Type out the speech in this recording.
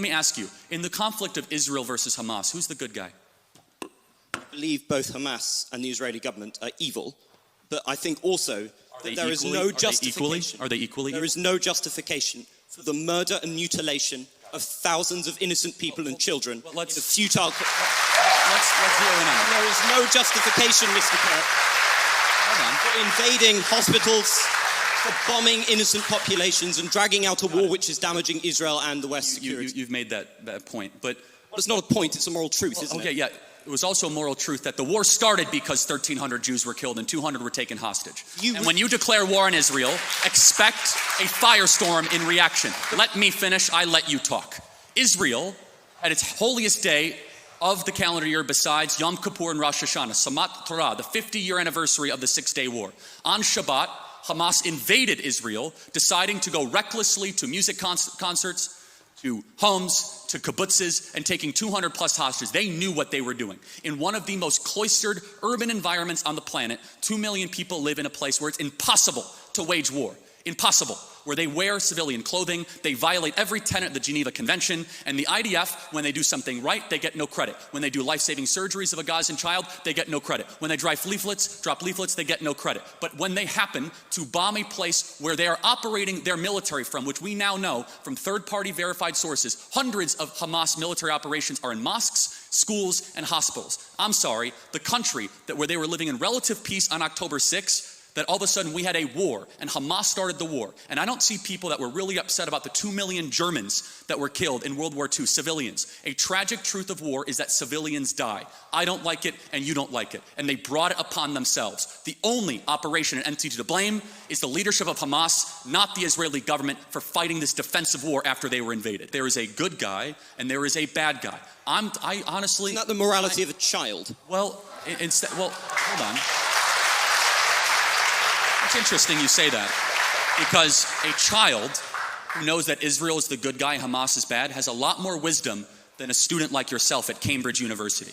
Let me ask you, in the conflict of Israel versus Hamas, who's the good guy? I believe both Hamas and the Israeli government are evil, but I think also that there is no justification. Are they equally? There is no justification for the murder and mutilation of thousands of innocent people and children in a futile... Let's zero in on it. There is no justification, Mr. Kirk, for invading hospitals, for bombing innocent populations and dragging out a war which is damaging Israel and the West's security. You've made that point, but... Well, it's not a point, it's a moral truth, isn't it? Okay, yeah. It was also a moral truth that the war started because 1,300 Jews were killed and 200 were taken hostage. And when you declare war on Israel, expect a firestorm in reaction. Let me finish, I let you talk. Israel, at its holiest day of the calendar year besides Yom Kippur and Rosh Hashanah, Samat Torah, the 50-year anniversary of the Six-Day War. On Shabbat, Hamas invaded Israel, deciding to go recklessly to music concerts, to homes, to kibbutzes, and taking 200 plus hostages. They knew what they were doing. In one of the most cloistered urban environments on the planet, 2 million people live in a place where it's impossible to wage war. Impossible. Where they wear civilian clothing, they violate every tenet of the Geneva Convention, and the IDF, when they do something right, they get no credit. When they do life-saving surgeries of a Gazan child, they get no credit. When they drop leaflets, they get no credit. But when they happen to bomb a place where they are operating their military from, which we now know from third-party verified sources, hundreds of Hamas military operations are in mosques, schools, and hospitals. I'm sorry, the country where they were living in relative peace on October 6th, that all of a sudden we had a war and Hamas started the war. And I don't see people that were really upset about the 2 million Germans that were killed in World War II, civilians. A tragic truth of war is that civilians die. I don't like it and you don't like it. And they brought it upon themselves. The only operation and entity to blame is the leadership of Hamas, not the Israeli government, for fighting this defensive war after they were invaded. There is a good guy and there is a bad guy. I honestly... Isn't that the morality of a child? Well, hold on. It's interesting you say that, because a child who knows that Israel is the good guy, Hamas is bad, has a lot more wisdom than a student like yourself at Cambridge University.